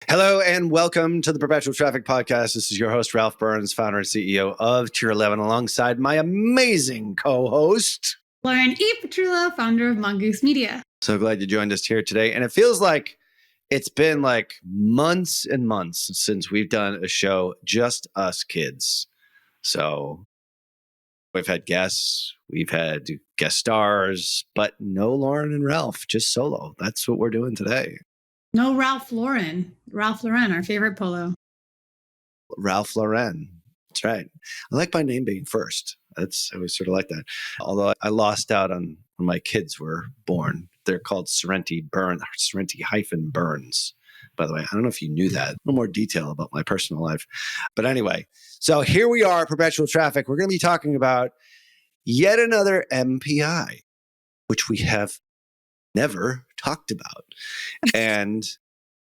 Hello and welcome to the Perpetual Traffic Podcast. This is your host, Ralph Burns, founder and CEO of Tier 11, alongside my amazing co-host, Lauren E. Petrullo, founder of Mongoose Media. So glad you joined us here today. And it feels like it's been like months and months since we've done a show, just us kids. So we've had guests, we've had guest stars, but no Lauren and Ralph, just solo. That's what we're doing today. No Ralph Lauren. Ralph Lauren, our favorite polo. Ralph Lauren. That's right. I like my name being first. I always sort of like that. Although I lost out on when my kids were born. They're called Sorrenti-Burns. By the way, I don't know if you knew that. A little more detail about my personal life. But anyway, so here we are, Perpetual Traffic. We're going to be talking about yet another MPI, which we have never talked about. And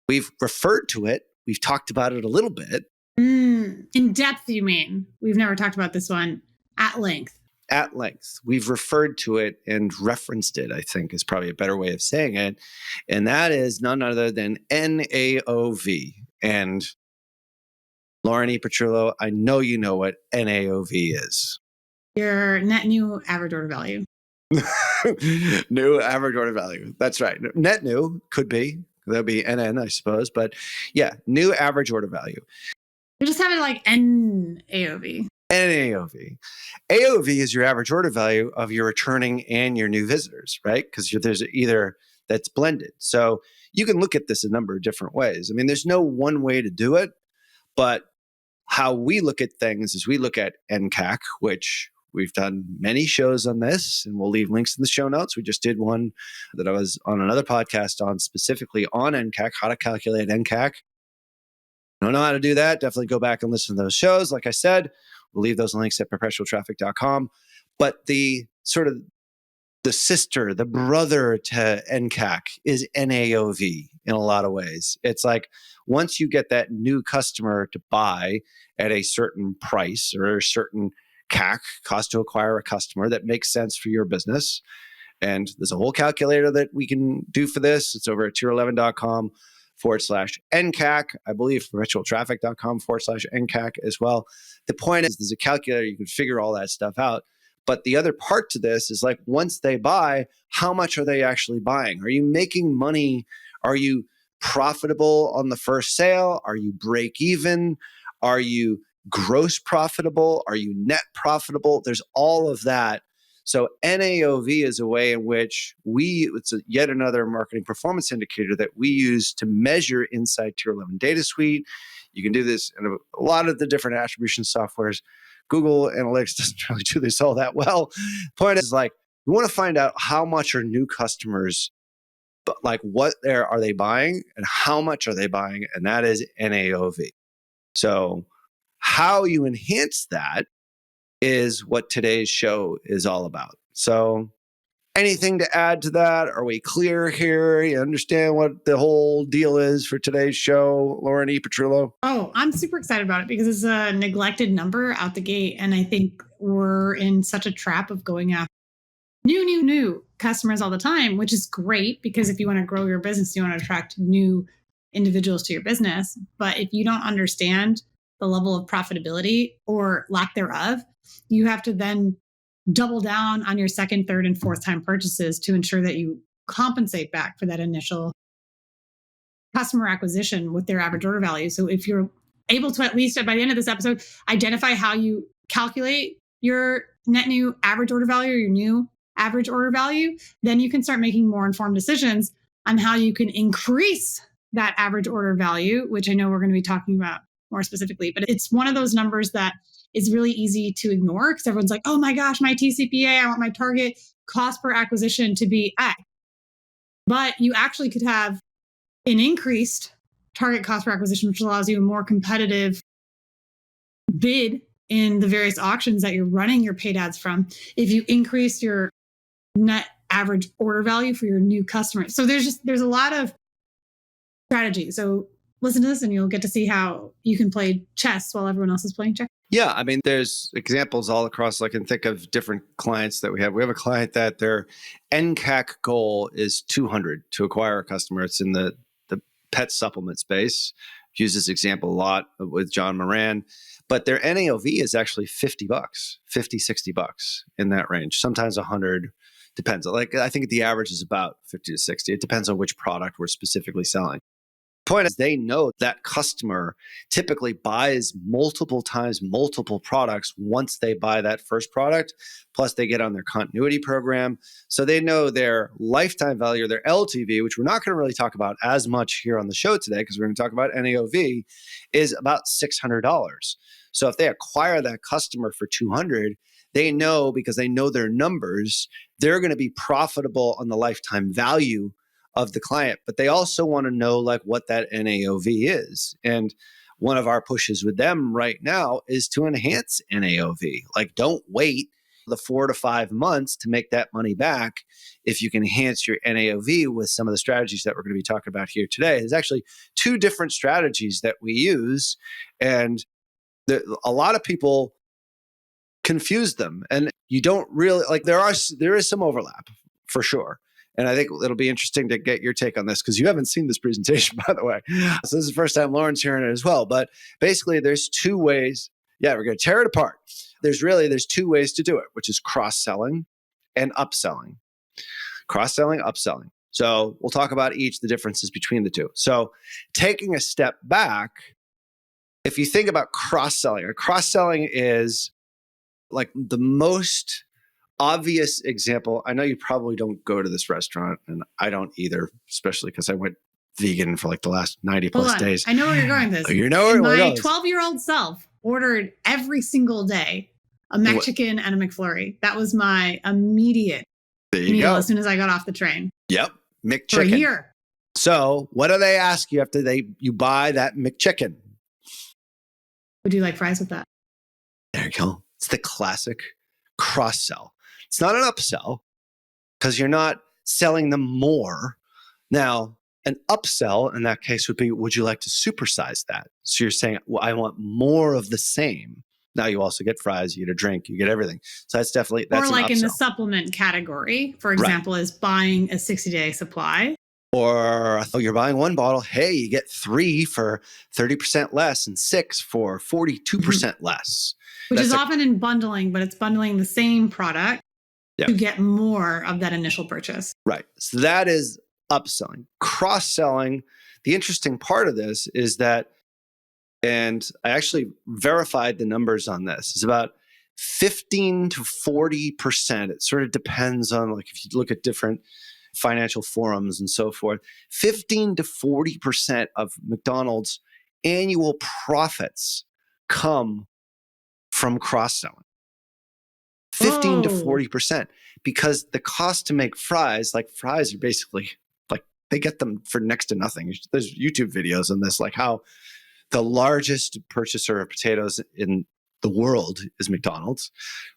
we've referred to it. We've talked about it a little bit. In depth, you mean? We've never talked about this one at length. At length. We've referred to it and referenced it, I think is probably a better way of saying it. And that is none other than nAOV. And Lauren E. Petrullo, I know you know what nAOV is. Your net new average order value. New average order value. That's right. Net new could be. That'd be NN, I suppose. But yeah, new average order value. We just have it like nAOV. nAOV. AOV is your average order value of your returning and your new visitors, right? Because there's either that's blended. So you can look at this a number of different ways. I mean, there's no one way to do it, but how we look at things is we look at NCAC, which we've done many shows on this, and we'll leave links in the show notes. We just did one that I was on another podcast on specifically on NCAC, how to calculate NCAC. Don't know how to do that? Definitely go back and listen to those shows. Like I said, we'll leave those links at perpetualtraffic.com. But the sort of the sister, the brother to NCAC is nAOV in a lot of ways. It's like once you get that new customer to buy at a certain price or a certain CAC, cost to acquire a customer, that makes sense for your business. And there's a whole calculator that we can do for this. It's over at tier11.com/NCAC. I believe perpetualtraffic.com/NCAC as well. The point is there's a calculator. You can figure all that stuff out. But the other part to this is like once they buy, how much are they actually buying? Are you making money? Are you profitable on the first sale? Are you break even? Are you gross profitable? Are you net profitable? There's all of that. So nAOV is a way in which it's yet another marketing performance indicator that we use to measure inside Tier 11 Data Suite. You can do this in a lot of the different attribution softwares. Google Analytics doesn't really do this all that well. Point is like, we want to find out how much are new customers, but like what are they buying and how much are they buying? And that is nAOV. So how you enhance that is what today's show is all about. So anything to add to that? Are we clear here? You understand what the whole deal is for today's show, Lauren E. Petrullo? Oh, I'm super excited about it because it's a neglected number out the gate. And I think we're in such a trap of going after new customers all the time, which is great because if you want to grow your business, you want to attract new individuals to your business. But if you don't understand the level of profitability or lack thereof, you have to then double down on your second, third, and fourth time purchases to ensure that you compensate back for that initial customer acquisition with their average order value. So if you're able to, at least by the end of this episode, identify how you calculate your net new average order value or your new average order value, then you can start making more informed decisions on how you can increase that average order value, which I know we're going to be talking about more specifically. But it's one of those numbers that is really easy to ignore because everyone's like, oh my gosh, my TCPA, I want my target cost per acquisition to be X. But you actually could have an increased target cost per acquisition, which allows you a more competitive bid in the various auctions that you're running your paid ads from if you increase your net average order value for your new customers. So there's a lot of strategy. So listen to this and you'll get to see how you can play chess while everyone else is playing checkers. Yeah, I mean, there's examples all across. I can think of different clients that we have. We have a client that their NCAC goal is 200 to acquire a customer. It's in the pet supplement space. Use this example a lot with John Moran, but their nAOV is actually $50, 50, $60 in that range. Sometimes 100, depends. Like I think the average is about 50 to 60. It depends on which product we're specifically selling. Point is, they know that customer typically buys multiple times, multiple products once they buy that first product. Plus, they get on their continuity program. So they know their lifetime value, their LTV, which we're not going to really talk about as much here on the show today because we're going to talk about nAOV, is about $600. So if they acquire that customer for 200, they know, because they know their numbers, they're going to be profitable on the lifetime value of the client, but they also want to know like what that nAOV is. And one of our pushes with them right now is to enhance nAOV. Like, don't wait the 4 to 5 months to make that money back. If you can enhance your nAOV with some of the strategies that we're going to be talking about here today, there's actually 2 different strategies that we use, and a lot of people confuse them, and you don't really like. There is some overlap for sure. And I think it'll be interesting to get your take on this because you haven't seen this presentation, by the way. So this is the first time Lauren's hearing it as well. But basically, there's 2 ways. Yeah, we're going to tear it apart. There's 2 ways to do it, which is cross-selling and upselling. Cross-selling, upselling. So we'll talk about each, the differences between the 2. So taking a step back, if you think about cross-selling is like the most obvious example. I know you probably don't go to this restaurant, and I don't either, especially because I went vegan for like the last 90 plus days. I know where you're going with this. You know where my 12-year-old self ordered every single day a McChicken and a McFlurry. That was my immediate meal as soon as I got off the train. Yep, McChicken. For a year. So what do they ask you after you buy that McChicken? Would you like fries with that? There you go. It's the classic cross-sell. It's not an upsell because you're not selling them more. Now, an upsell in that case would be, would you like to supersize that? So you're saying, well, I want more of the same. Now you also get fries, you get a drink, you get everything. So that's or like an in the supplement category, for example, is buying a 60-day supply. Or you're buying 1 bottle, hey, you get 3 for 30% less and 6 for 42% less. Which is often in bundling, but it's bundling the same product to get more of that initial purchase. Right. So that is upselling. Cross-selling, the interesting part of this is that, and I actually verified the numbers on this, is about 15 to 40%. It sort of depends on, like, if you look at different financial forums and so forth, 15 to 40% of McDonald's annual profits come from cross-selling. 15 to 40%, because the cost to make fries are basically like, they get them for next to nothing. There's YouTube videos on this, like how the largest purchaser of potatoes in the world is McDonald's.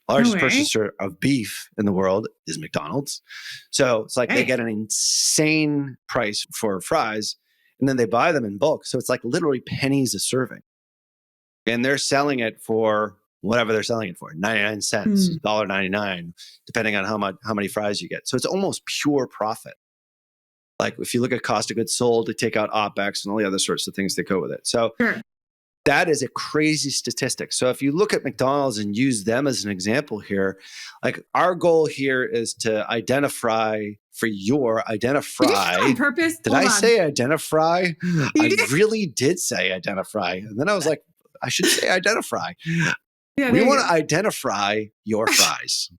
Largest purchaser of beef in the world is McDonald's. So it's like they get an insane price for fries, and then they buy them in bulk. So it's like literally pennies a serving. And they're selling it for whatever they're selling it for, 99 cents, $1.99, depending on how many fries you get. So it's almost pure profit. Like if you look at cost of goods sold, to take out OpEx and all the other sorts of things that go with it. So that is a crazy statistic. So if you look at McDonald's and use them as an example here, like our goal here is to identify. Did you on purpose? Did I say identify? I really did say identify. And then I was like, I should say identify. We want to identify your fries.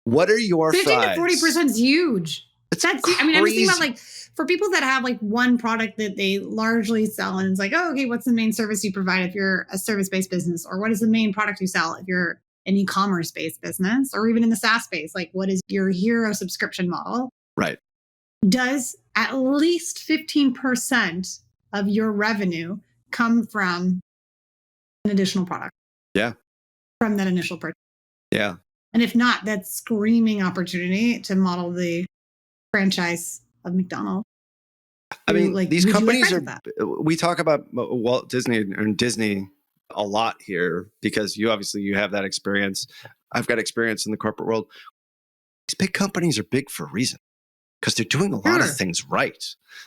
What are your 50 fries? 50 to 40% is huge. I'm just thinking about, like, for people that have like one product that they largely sell, and it's like, oh, okay, what's the main service you provide if you're a service-based business? Or what is the main product you sell if you're an e-commerce-based business? Or even in the SaaS space, like, what is your hero subscription model? Right. Does at least 15% of your revenue come from an additional product? Yeah. From that initial purchase. Yeah. And if not, that's screaming opportunity to model the franchise of McDonald's. I mean, these companies we talk about Walt Disney and Disney a lot here because you have that experience. I've got experience in the corporate world. These big companies are big for a reason because they're doing a lot of things right.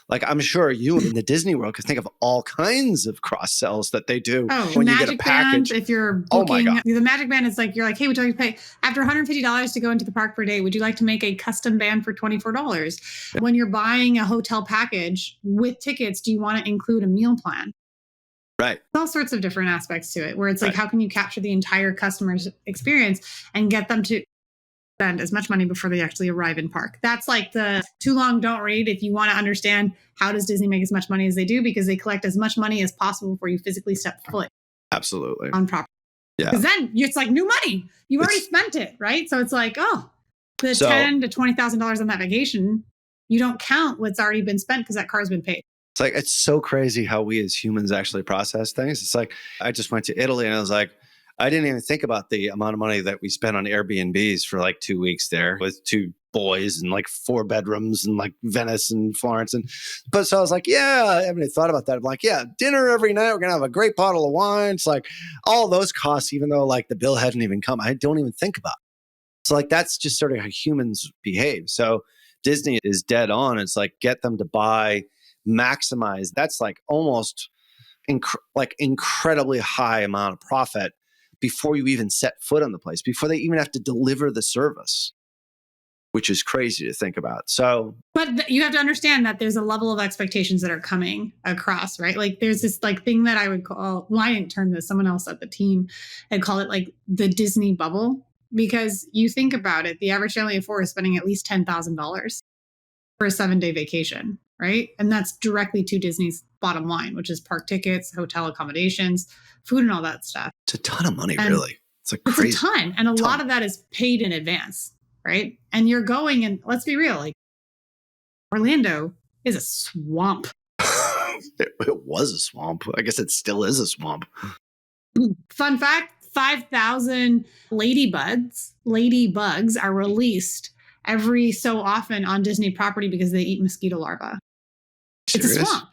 Like I'm sure you in the Disney world can think of all kinds of cross sells that they do when you get a package. Band, if you're booking, the Magic Band is like, you're like, hey, would you like to pay after $150 to go into the park per day? Would you like to make a custom band for $24? Yeah. When you're buying a hotel package with tickets, do you want to include a meal plan? Right. All sorts of different aspects to it where it's like, how can you capture the entire customer's experience and get them to spend as much money before they actually arrive in park? That's like the too long, don't read. If you want to understand how does Disney make as much money as they do, because they collect as much money as possible before you physically step foot. Absolutely. On property. Yeah. Because then it's like new money. You've already spent it, right? So it's like, the $10,000 to $20,000 on that vacation, you don't count what's already been spent because that car's been paid. It's like, it's so crazy how we as humans actually process things. It's like, I just went to Italy and I was like, I didn't even think about the amount of money that we spent on Airbnbs for like 2 weeks there with 2 boys and like 4 bedrooms and like Venice and Florence. But so I was like, yeah, I haven't even thought about that. I'm like, yeah, dinner every night. We're going to have a great bottle of wine. It's like all those costs, even though like the bill hadn't even come, I don't even think about it. So like, that's just sort of how humans behave. So Disney is dead on. It's like, get them to buy, maximize. That's like almost incredibly high amount of profit before you even set foot on the place, before they even have to deliver the service, which is crazy to think about. So, but you have to understand that there's a level of expectations that are coming across, right? Like there's this like thing that I would call, well, I didn't term this, someone else at the team had called it like the Disney bubble, because you think about it, the average family of 4 is spending at least $10,000 for a 7-day vacation, right? And that's directly to Disney's bottom line, which is park tickets, hotel accommodations, food, and all that stuff. It's a ton of money, really. It's crazy. It's a ton. And a lot of that is paid in advance, right? And you're going, and let's be real, like Orlando is a swamp. It was a swamp. I guess it still is a swamp. Fun fact, 5,000 ladybugs are released every so often on Disney property because they eat mosquito larvae. Serious? It's a swamp.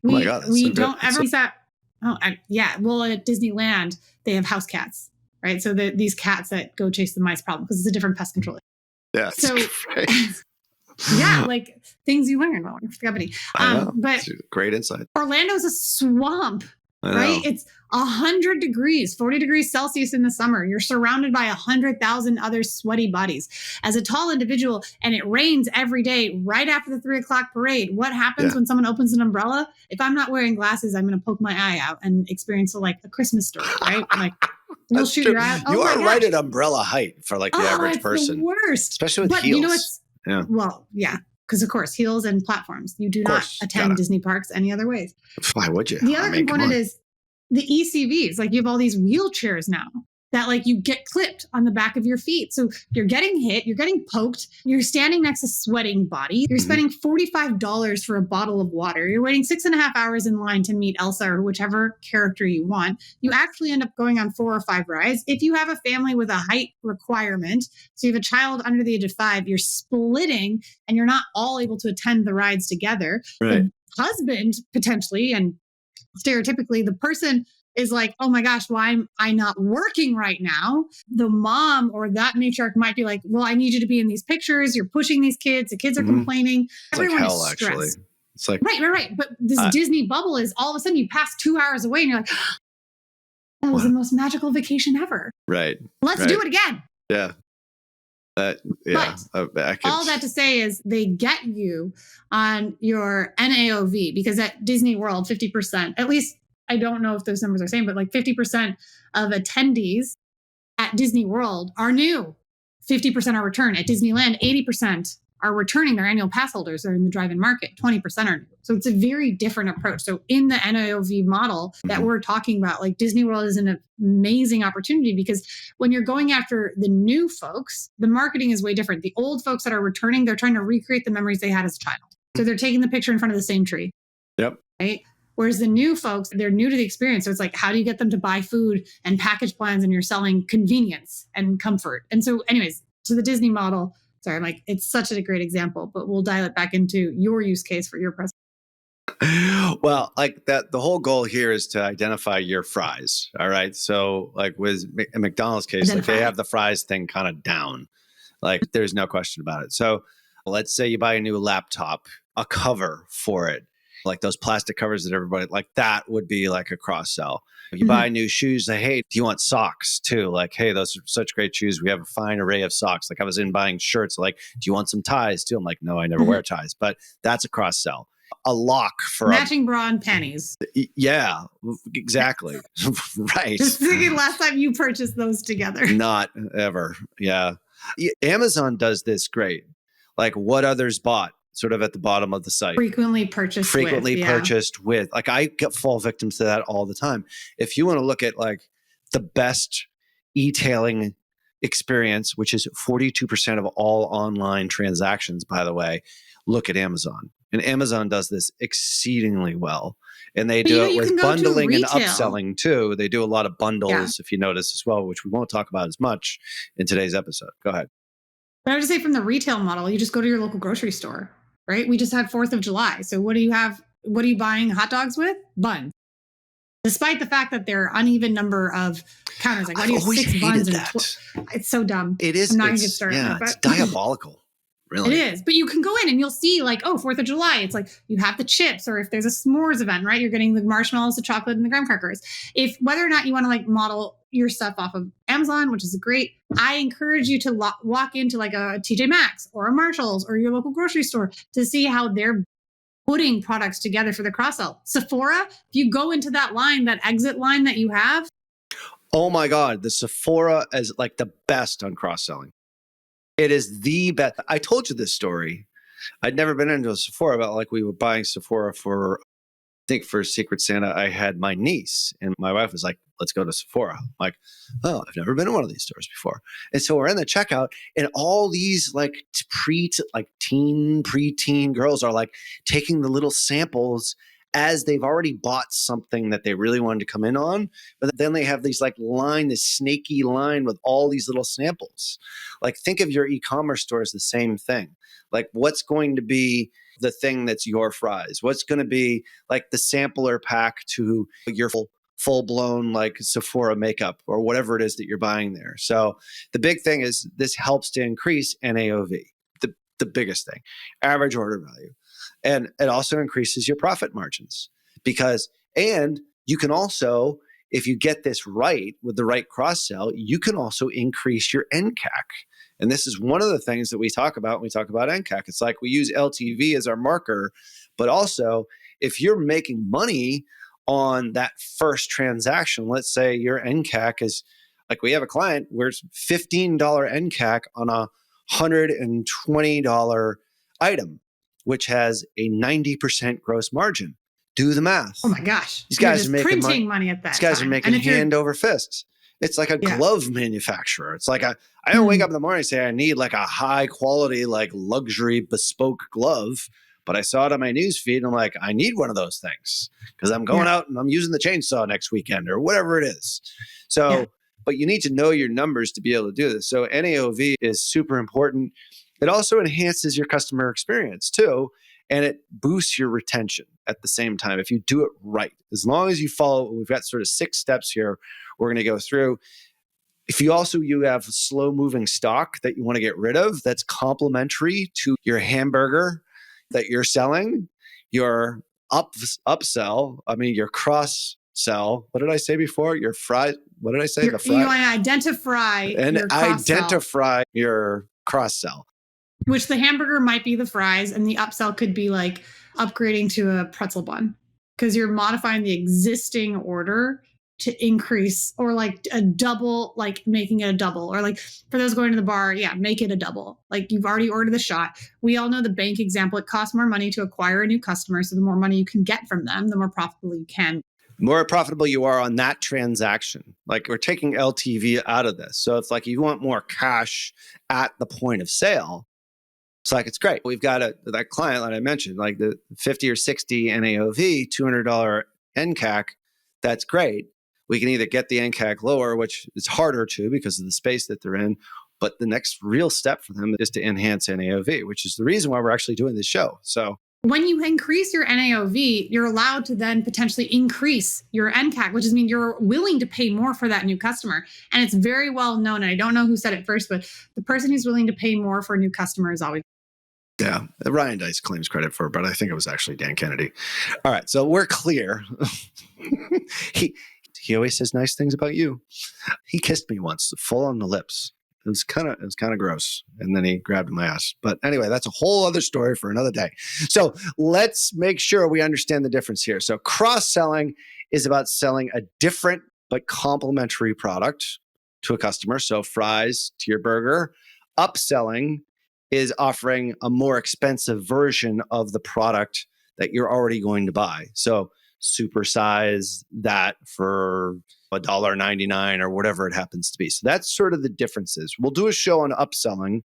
Oh my God, we don't ever see that. Well, at Disneyland, they have house cats, right? So these cats that go chase the mice problem, because it's a different pest control. Yeah. So, yeah, like things you learn about your company. But great insight. Orlando's a swamp. Right? It's 100 degrees, 40 degrees Celsius in the summer. You're surrounded by 100,000 other sweaty bodies. As a tall individual, and it rains every day right after the 3:00 parade, what happens when someone opens an umbrella? If I'm not wearing glasses, I'm going to poke my eye out and experience like a Christmas story, right? Like, you'll shoot your eye. You are right at umbrella height for like the average person. The worst. Especially with heels. You know what's, well, yeah. Because, of course, heels and platforms. You do not attend Disney parks any other ways. Why would you? The other component is the ECVs. Like, you have all these wheelchairs now that, like, you get clipped on the back of your feet. So you're getting hit. You're getting poked. You're standing next to sweating body. You're spending $45 for a bottle of water. You're waiting 6.5 hours in line to meet Elsa or whichever character you want. You actually end up going on 4 or 5 rides. If you have a family with a height requirement, so you have a child under the age of 5, you're splitting and you're not all able to attend the rides together. Right. The husband, potentially, and stereotypically, the person is like, oh my gosh, why am I not working right now? The mom or that matriarch might be like, well, I need you to be in these pictures. You're pushing these kids. The kids are complaining. It's Everyone like hell, is stressed. actually. It's like right. But this Disney bubble is all of a sudden you pass 2 hours away and you're like, that was the most magical vacation ever. Right. Let's do it again. Yeah. But all that to say is they get you on your nAOV, because at Disney World, 50%, at least I don't know if those numbers are the same, but like 50% of attendees at Disney World are new. 50% are return. At Disneyland, 80% are returning their annual pass holders. They're in the drive-in market. 20% are new. So it's a very different approach. So in the nAOV model that we're talking about, like Disney World is an amazing opportunity, because when you're going after the new folks, the marketing is way different. The old folks that are returning, they're trying to recreate the memories they had as a child. So they're taking the picture in front of the same tree. Yep. Right? Whereas the new folks, they're new to the experience. So it's like, how do you get them to buy food and package plans, and you're selling convenience and comfort? And so anyways, to the Disney model, sorry, I'm like, it's such a great example, but we'll dial it back into your use case for your presentation. Well, like that, the whole goal here is to identify your fries. All right. So, like with in McDonald's case, like they have the fries thing kind of down. Like there's no question about it. So, let's say you buy a new laptop, a cover for it, like those plastic covers that everybody like, that would be like a cross sell. You buy new shoes, like, hey, do you want socks too? Like, hey, those are such great shoes. We have a fine array of socks. Like I was in buying shirts, like, do you want some ties too? I'm like, no, I never wear ties, but that's a cross sell. A lock for matching bra and panties. Yeah, exactly. Right. Just thinking last time you purchased those together. Not ever. Yeah. Amazon does this great. Like what others bought, sort of at the bottom of the site. Frequently purchased with. Like I fall victims to that all the time. If you want to look at like the best e-tailing experience, which is 42% of all online transactions, by the way, look at Amazon. And Amazon does this exceedingly well. And they do it with bundling and upselling too. They do a lot of bundles, if you notice as well, which we won't talk about as much in today's episode. Go ahead. But I would say from the retail model, you just go to your local grocery store, right? We just had 4th of July. So what do you have? What are you buying hot dogs with? Buns. Despite the fact that there are uneven number of counters. Like, why do you have 6 buns? It's so dumb. It is. I'm not going to get started. Yeah, it's diabolical. Really? It is. But you can go in and you'll see like, 4th of July. It's like you have the chips, or if there's a s'mores event, right? You're getting the marshmallows, the chocolate, and the graham crackers. If whether or not you want to like model your stuff off of Amazon, which is great, I encourage you to walk into like a TJ Maxx or a Marshall's or your local grocery store to see how they're putting products together for the cross-sell. Sephora, if you go into that line, that exit line that you have. Oh my God, the Sephora is like the best on cross-selling. It is the best. I told you this story. I'd never been into a Sephora, but like we were buying Sephora for, I think for Secret Santa, I had my niece and my wife was like, let's go to Sephora. I'm like, oh, I've never been to one of these stores before. And so we're in the checkout and all these like preteen girls are like taking the little samples as they've already bought something that they really wanted to come in on. But then they have these like this snaky line with all these little samples. Like think of your e-commerce store as the same thing. Like what's going to be the thing that's your fries? What's going to be like the sampler pack to your full-blown like Sephora makeup or whatever it is that you're buying there. So the big thing is this helps to increase nAOV, the biggest thing, average order value. And it also increases your profit margins and you can also, if you get this right with the right cross-sell, you can also increase your NCAC. And this is one of the things that we talk about when we talk about NCAC. It's like we use LTV as our marker, but also if you're making money on that first transaction, let's say your NCAC is like we have a client where it's $15 NCAC on a $120 item, which has a 90% gross margin. Do the math. Oh my gosh. These guys are making printing money at that. These guys are making hand over fist. It's like a glove manufacturer. It's like I don't wake up in the morning and say I need like a high quality, like luxury bespoke glove. But I saw it on my news feed and I'm like, I need one of those things because I'm going out and I'm using the chainsaw next weekend or whatever it is. So, but you need to know your numbers to be able to do this. So nAOV is super important. It also enhances your customer experience too. And it boosts your retention at the same time if you do it right. As long as you follow, we've got sort of 6 steps here we're going to go through. If you have slow moving stock that you want to get rid of, that's complementary to your hamburger that you're selling, your upsell, your cross sell. What did I say before? Your fry. What did I say? You want to identify your cross sell. Which the hamburger might be the fries and the upsell could be like upgrading to a pretzel bun because you're modifying the existing order to increase or like a double, like making it a double or like for those going to the bar, make it a double. Like you've already ordered the shot. We all know the bank example. It costs more money to acquire a new customer. So the more money you can get from them, the more profitable you can. The more profitable you are on that transaction. Like we're taking LTV out of this. So it's like you want more cash at the point of sale. It's like, it's great. We've got that client that I mentioned, like the 50 or 60 nAOV, $200 NCAC. That's great. We can either get the NCAC lower, which is harder to because of the space that they're in. But the next real step for them is to enhance nAOV, which is the reason why we're actually doing this show. So When you increase your nAOV, you're allowed to then potentially increase your NCAC, which is mean you're willing to pay more for that new customer. And it's very well known. And I don't know who said it first, but the person who's willing to pay more for a new customer is always. Yeah, Ryan Dice claims credit for it, but I think it was actually Dan Kennedy. All right, so we're clear. He always says nice things about you. He kissed me once, full on the lips. It was kind of gross, and then he grabbed my ass. But anyway, that's a whole other story for another day. So let's make sure we understand the difference here. So cross-selling is about selling a different but complementary product to a customer. So fries to your burger. Upselling is offering a more expensive version of the product that you're already going to buy. So supersize that for $1.99 or whatever it happens to be. So that's sort of the differences. We'll do a show on upselling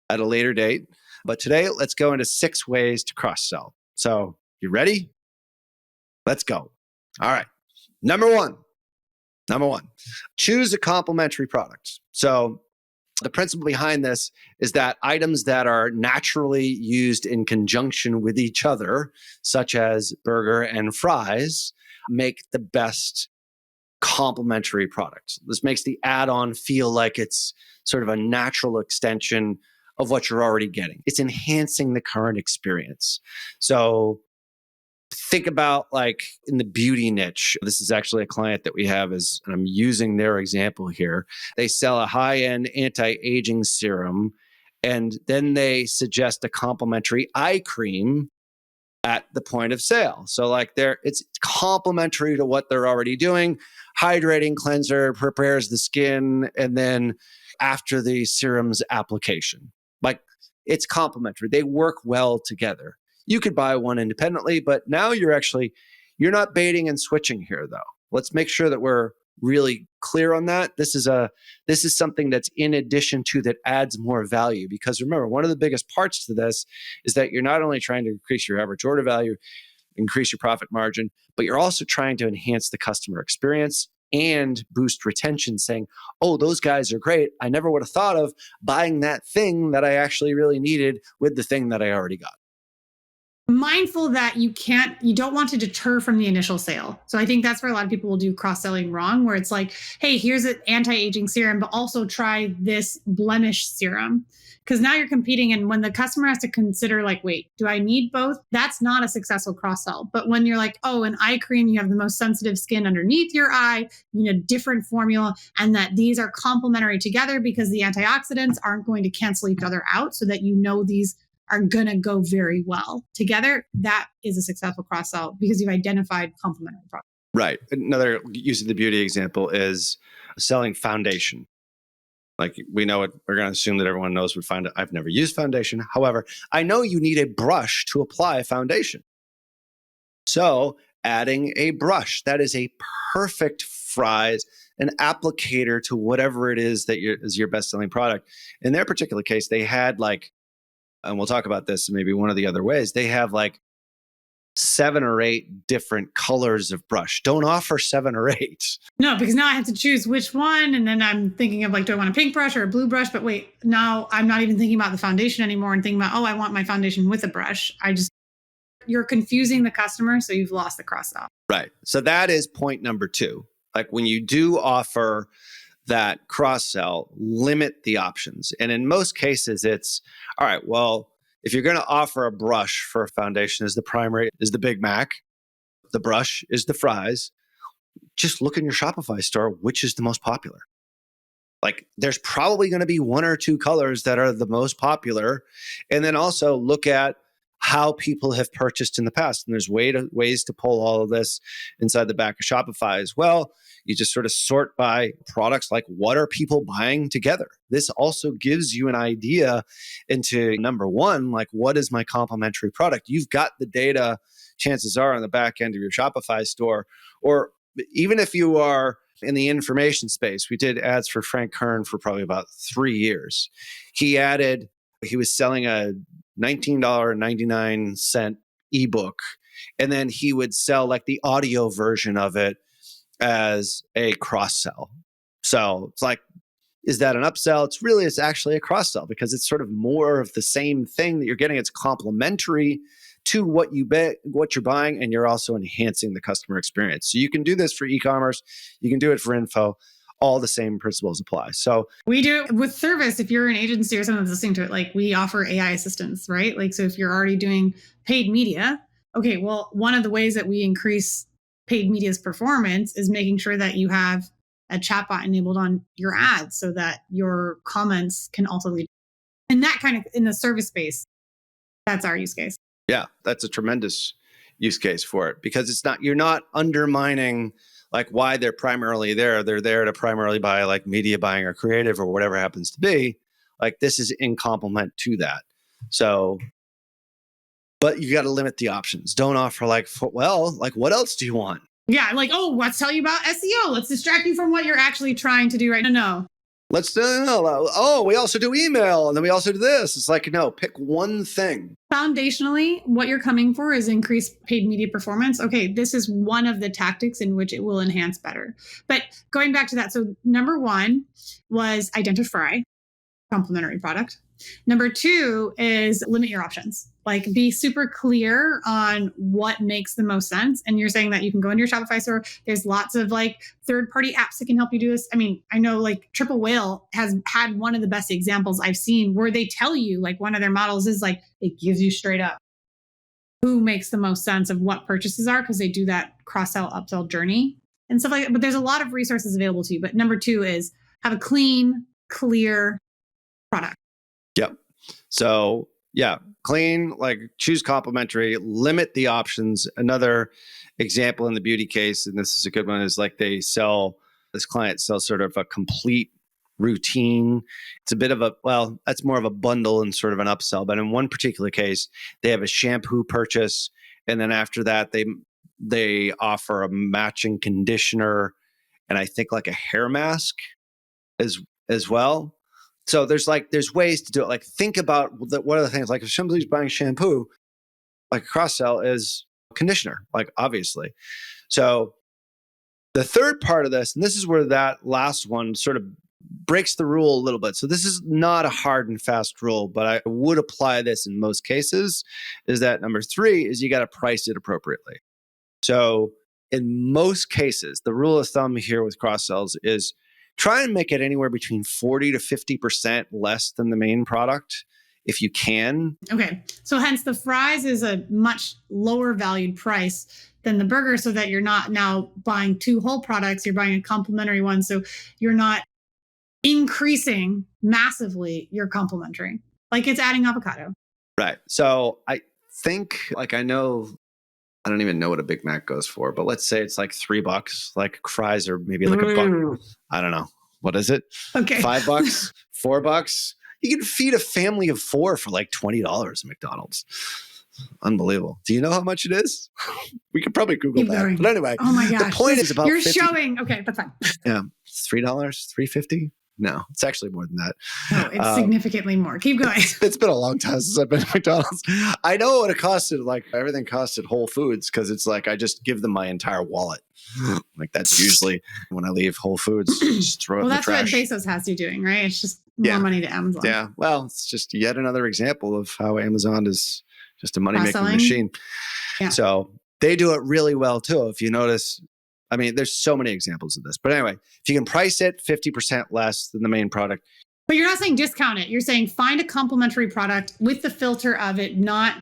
at a later date. But today, let's go into 6 ways to cross-sell. So you ready? Let's go. All right. Number one, choose a complementary product. So the principle behind this is that items that are naturally used in conjunction with each other, such as burger and fries, make the best complementary product. This makes the add-on feel like it's sort of a natural extension of what you're already getting. It's enhancing the current experience. So think about like in the beauty niche. This is actually a client that we have and I'm using their example here. They sell a high-end anti-aging serum, and then they suggest a complimentary eye cream at the point of sale. So like it's complementary to what they're already doing. Hydrating cleanser prepares the skin, and then after the serum's application, like it's complementary. They work well together. You could buy one independently, but now you're not baiting and switching here though. Let's make sure that we're really clear on that. This is something that's in addition to, that adds more value, because remember, one of the biggest parts to this is that you're not only trying to increase your average order value, increase your profit margin, but you're also trying to enhance the customer experience and boost retention, saying, oh, those guys are great. I never would have thought of buying that thing that I actually really needed with the thing that I already got. Mindful that you don't want to deter from the initial sale. So I think that's where a lot of people will do cross-selling wrong, where it's like, hey, here's an anti-aging serum, but also try this blemish serum. Because now you're competing. And when the customer has to consider like, wait, do I need both? That's not a successful cross-sell. But when you're like, oh, an eye cream, you have the most sensitive skin underneath your eye, you need a different formula, and that these are complementary together because the antioxidants aren't going to cancel each other out, so that these are going to go very well together. That is a successful cross-sell because you've identified complementary products. Right. Another, using the beauty example, is selling foundation. Like we know it, we're going to assume that everyone knows what foundation. I've never used foundation. However, I know you need a brush to apply foundation. So adding a brush, that is a perfect fries, an applicator to whatever it is that is your best-selling product. In their particular case, they had and we'll talk about this maybe one of the other ways, they have like 7 or 8 different colors of brush. Don't offer 7 or 8. No, because now I have to choose which one. And then I'm thinking of like, do I want a pink brush or a blue brush? But wait, now I'm not even thinking about the foundation anymore and thinking about, oh, I want my foundation with a brush. You're confusing the customer. So you've lost the cross-sell. Right. So that is point number 2. Like when you do offer that cross-sell, limit the options. And in most cases, it's, all right, well, if you're going to offer a brush for a foundation as the primary, is the Big Mac, the brush is the fries, just look in your Shopify store, which is the most popular. Like there's probably going to be 1 or 2 colors that are the most popular. And then also look at how people have purchased in the past. And there's ways to pull all of this inside the back of Shopify as well. You just sort of sort by products, like what are people buying together? This also gives you an idea into, number one, like what is my complementary product? You've got the data, chances are, on the back end of your Shopify store. Or even if you are in the information space, we did ads for Frank Kern for probably about 3 years. He was selling a $19.99 ebook, and then he would sell like the audio version of it as a cross sell. So it's like Is that an upsell? It's actually a cross-sell because it's sort of more of the same thing that you're getting. It's complementary to what you're buying, and you're also enhancing the customer experience. So you can do this for e-commerce, you can do it for info. All the same principles apply. So we do it with service. If you're an agency or someone that's listening to it, like we offer AI assistance, right? Like, so if you're already doing paid media, okay, well, one of the ways that we increase paid media's performance is making sure that you have a chatbot enabled on your ads so that your comments can also lead. And that kind of in the service space, that's our use case. Yeah, that's a tremendous use case for it because you're not undermining like why they're primarily there. They're there to primarily buy like media buying or creative or whatever happens to be. Like this is in complement to that. So, but you got to limit the options. Don't offer like what else do you want? Yeah, like, oh, let's tell you about SEO. Let's distract you from what you're actually trying to do right now. No. We also do email and then we also do this. It's like, no, pick one thing. Foundationally, what you're coming for is increased paid media performance. Okay, this is one of the tactics in which it will enhance better. But going back to that, so number one was identify complementary product. Number two is limit your options. Like be super clear on what makes the most sense. And you're saying that you can go into your Shopify store. There's lots of like third-party apps that can help you do this. I mean, I know like Triple Whale has had one of the best examples I've seen where they tell you like one of their models is like, it gives you straight up who makes the most sense of what purchases are because they do that cross-sell, upsell journey and stuff like that. But there's a lot of resources available to you. But number two is have a clean, clear product. Yep. So yeah, clean, like choose complementary, limit the options. Another example in the beauty case, and this is a good one, is like this client sells sort of a complete routine. It's a bit of that's more of a bundle and sort of an upsell. But in one particular case, they have a shampoo purchase. And then after that, they offer a matching conditioner and I think like a hair mask as well. So there's ways to do it. Like think about what are the things, like if somebody's buying shampoo, like a cross sell is conditioner, like obviously. So the third part of this, and this is where that last one sort of breaks the rule a little bit. So this is not a hard and fast rule, but I would apply this in most cases, is that number three is you got to price it appropriately. So in most cases, the rule of thumb here with cross sells is try and make it anywhere between 40 to 50% less than the main product if you can. Okay. So hence the fries is a much lower valued price than the burger so that you're not now buying two whole products, you're buying a complementary one. So you're not increasing massively your complementary. Like it's adding avocado. Right. So I think I don't even know what a Big Mac goes for, but let's say it's like $3, like fries are maybe like a buck. I don't know. What is it? Okay. $5, $4. You can feed a family of four for like $20 at McDonald's. Unbelievable. Do you know how much it is? We could probably Google that. But anyway, oh my gosh, the point is about you're 50. Showing. Okay, that's fine. Yeah. $3, $3.50. No, it's actually more than that. No, it's significantly more. Keep going. It's been a long time since I've been to McDonald's. I know what it costed. Like everything costs at Whole Foods because it's like I just give them my entire wallet. Like that's usually when I leave Whole Foods, just throw it in the trash. Well, that's what Bezos has you doing, right? It's just more money to Amazon. Yeah. Well, it's just yet another example of how Amazon is just a money-making machine. Yeah. So they do it really well too. If you notice, I mean, there's so many examples of this. But anyway, if you can price it 50% less than the main product. But you're not saying discount it. You're saying find a complementary product with the filter of it not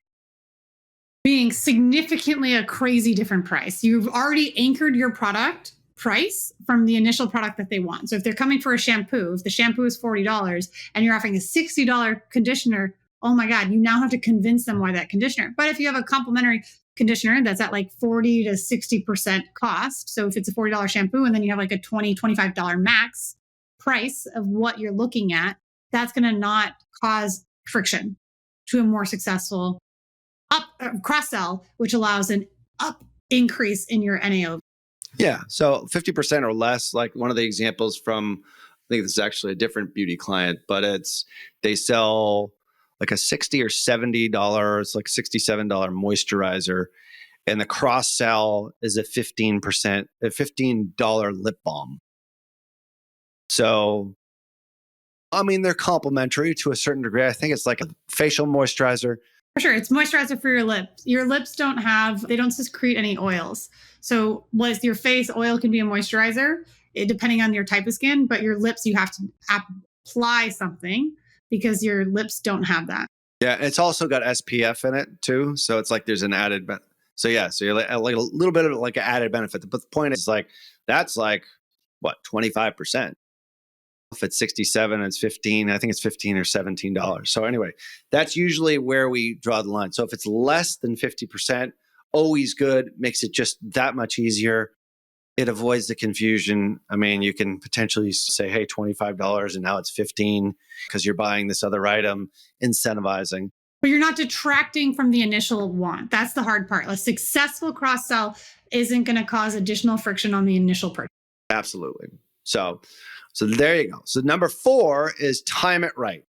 being significantly a crazy different price. You've already anchored your product price from the initial product that they want. So if they're coming for a shampoo, if the shampoo is $40 and you're offering a $60 conditioner, oh my God, you now have to convince them why that conditioner. But if you have a complementary conditioner that's at like 40 to 60% cost. So if it's a $40 shampoo and then you have like a $20, $25 max price of what you're looking at, that's going to not cause friction to a more successful cross-sell, which allows an up increase in your nAOV. Yeah. So 50% or less, like one of the examples from, I think this is actually a different beauty client, but they sell like a $60 or $70, it's like $67 moisturizer. And the cross sell is a $15 lip balm. So I mean, they're complementary to a certain degree. I think it's like a facial moisturizer. For sure. It's moisturizer for your lips. Your lips they don't secrete any oils. So with your face, oil can be a moisturizer, depending on your type of skin, but your lips, you have to apply something because your lips don't have that. Yeah, it's also got SPF in it too. So it's like there's an added so you're like a little bit of like an added benefit. But the point is like, that's like what, 25%. If it's 67, it's 15. I think it's $15 or $17. So anyway, that's usually where we draw the line. So if it's less than 50%, always good, makes it just that much easier. It avoids the confusion. I mean, you can potentially say, hey, $25 and now it's 15 because you're buying this other item, incentivizing. But you're not detracting from the initial want. That's the hard part. A successful cross-sell isn't going to cause additional friction on the initial purchase. Absolutely. So there you go. So number 4 is time it right.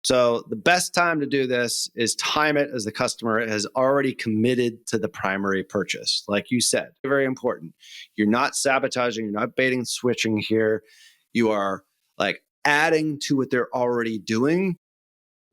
So the best time to do this is time it as the customer has already committed to the primary purchase. Like you said, very important. You're not sabotaging, you're not baiting and switching here. You are like adding to what they're already doing.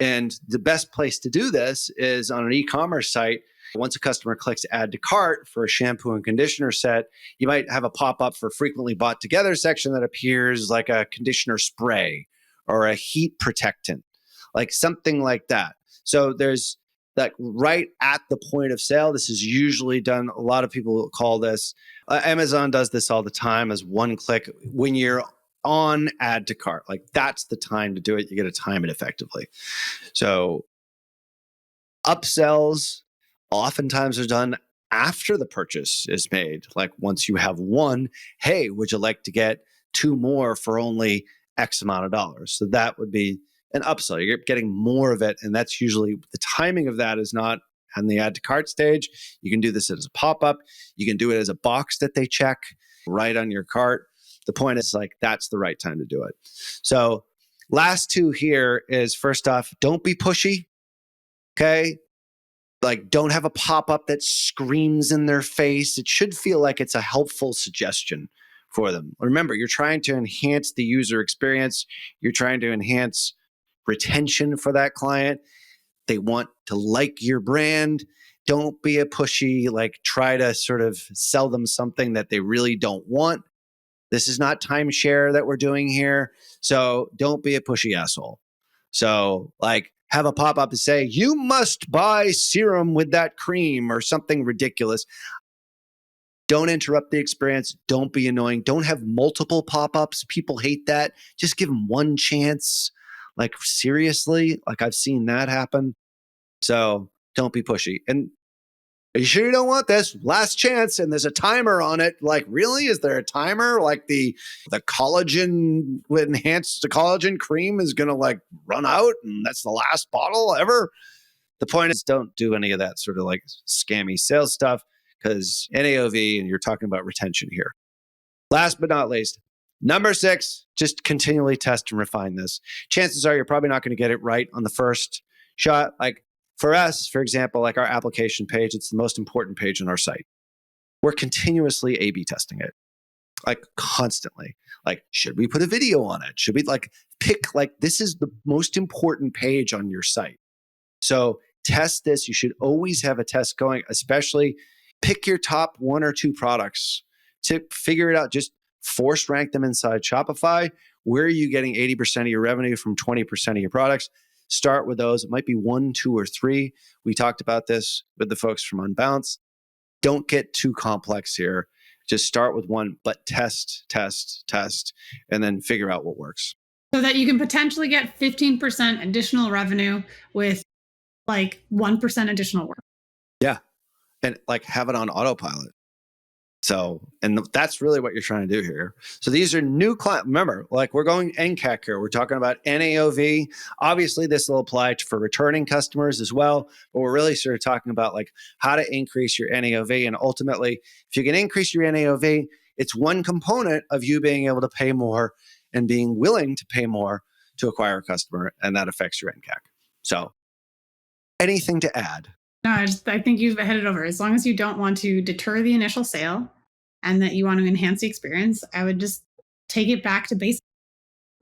And the best place to do this is on an e-commerce site. Once a customer clicks add to cart for a shampoo and conditioner set, you might have a pop-up for frequently bought together section that appears like a conditioner spray or a heat protectant, like something like that. So there's like right at the point of sale. This is usually done. A lot of people call this, Amazon does this all the time as one click when you're on add to cart. Like that's the time to do it. You got to time it effectively. So upsells oftentimes are done after the purchase is made. Like once you have one, hey, would you like to get 2 more for only X amount of dollars? So that would be an upsell. You're getting more of it. And that's usually the timing of that is not on the add to cart stage. You can do this as a pop-up. You can do it as a box that they check right on your cart. The point is like, that's the right time to do it. So last 2 here is first off, don't be pushy. Okay. Like don't have a pop-up that screams in their face. It should feel like it's a helpful suggestion for them. Remember, you're trying to enhance the user experience. You're trying to enhance retention for that client. They want to like your brand. Don't be a pushy, like try to sort of sell them something that they really don't want. This is not timeshare that we're doing here. So don't be a pushy asshole. So like have a pop-up to say, you must buy serum with that cream or something ridiculous. Don't interrupt the experience. Don't be annoying. Don't have multiple pop-ups. People hate that. Just give them one chance. Like seriously, like I've seen that happen. So don't be pushy. And are you sure you don't want this? Last chance, and there's a timer on it. Like, really? Is there a timer? Like the collagen enhanced the collagen cream is gonna like run out, and that's the last bottle ever. The point is, don't do any of that sort of like scammy sales stuff because nAOV, and you're talking about retention here. Last but not least, number 6, just continually test and refine this. Chances are you're probably not going to get it right on the first shot. Like for us, for example, like our application page, it's the most important page on our site. We're continuously A/B testing it, like constantly. Like, should we put a video on it? Should we like pick, like, this is the most important page on your site. So test this. You should always have a test going, especially pick your top 1 or 2 products to figure it out. Just force rank them inside Shopify. Where are you getting 80% of your revenue from 20% of your products? Start with those. It might be 1, 2, or 3. We talked about this with the folks from Unbounce. Don't get too complex here. Just start with one, but test, and then figure out what works. So that you can potentially get 15% additional revenue with like 1% additional work. Yeah. And like have it on autopilot. So, and that's really what you're trying to do here. So these are new clients. Remember, like we're going NCAC here. We're talking about nAOV. Obviously, this will apply for returning customers as well. But we're really sort of talking about like how to increase your nAOV. And ultimately, if you can increase your nAOV, it's one component of you being able to pay more and being willing to pay more to acquire a customer. And that affects your NCAC. So anything to add? No, I think you've hit it over. As long as you don't want to deter the initial sale and that you want to enhance the experience, I would just take it back to basics.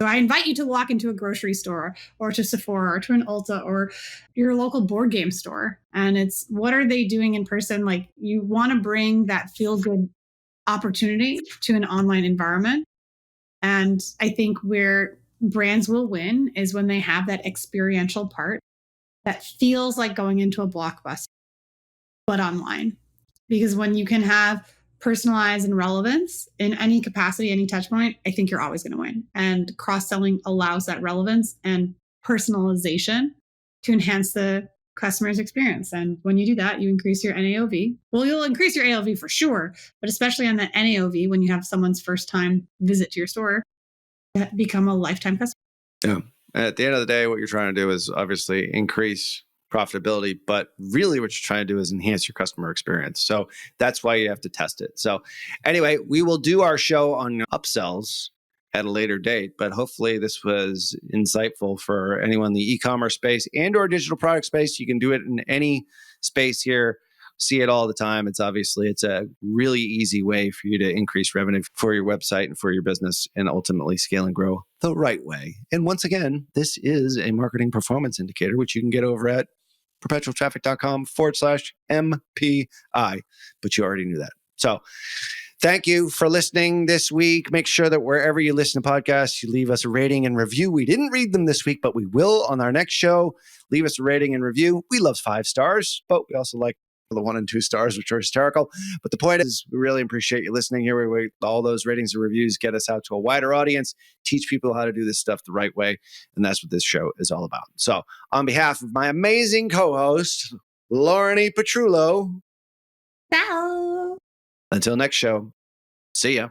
So I invite you to walk into a grocery store or to Sephora or to an Ulta or your local board game store. And it's what are they doing in person? Like you want to bring that feel good opportunity to an online environment. And I think where brands will win is when they have that experiential part that feels like going into a Blockbuster, but online. Because when you can have personalized and relevance in any capacity, any touch point, I think you're always going to win. And cross-selling allows that relevance and personalization to enhance the customer's experience. And when you do that, you increase your nAOV. Well, you'll increase your AOV for sure, but especially on that nAOV, when you have someone's first time visit to your store, become a lifetime customer. Yeah. At the end of the day, what you're trying to do is obviously increase profitability, but really what you're trying to do is enhance your customer experience. So that's why you have to test it. So anyway, we will do our show on upsells at a later date, but hopefully this was insightful for anyone in the e-commerce space and or digital product space. You can do it in any space here. See it all the time. It's a really easy way for you to increase revenue for your website and for your business and ultimately scale and grow the right way. And once again, this is a marketing performance indicator, which you can get over at perpetualtraffic.com/MPI, but you already knew that. So thank you for listening this week. Make sure that wherever you listen to podcasts, you leave us a rating and review. We didn't read them this week, but we will on our next show. Leave us a rating and review. We love 5 stars, but we also like the 1 and 2 stars, which are hysterical. But the point is, we really appreciate you listening here. All those ratings and reviews get us out to a wider audience, teach people how to do this stuff the right way. And that's what this show is all about. So on behalf of my amazing co-host, Lauren Petrullo. Ciao. Until next show, see ya.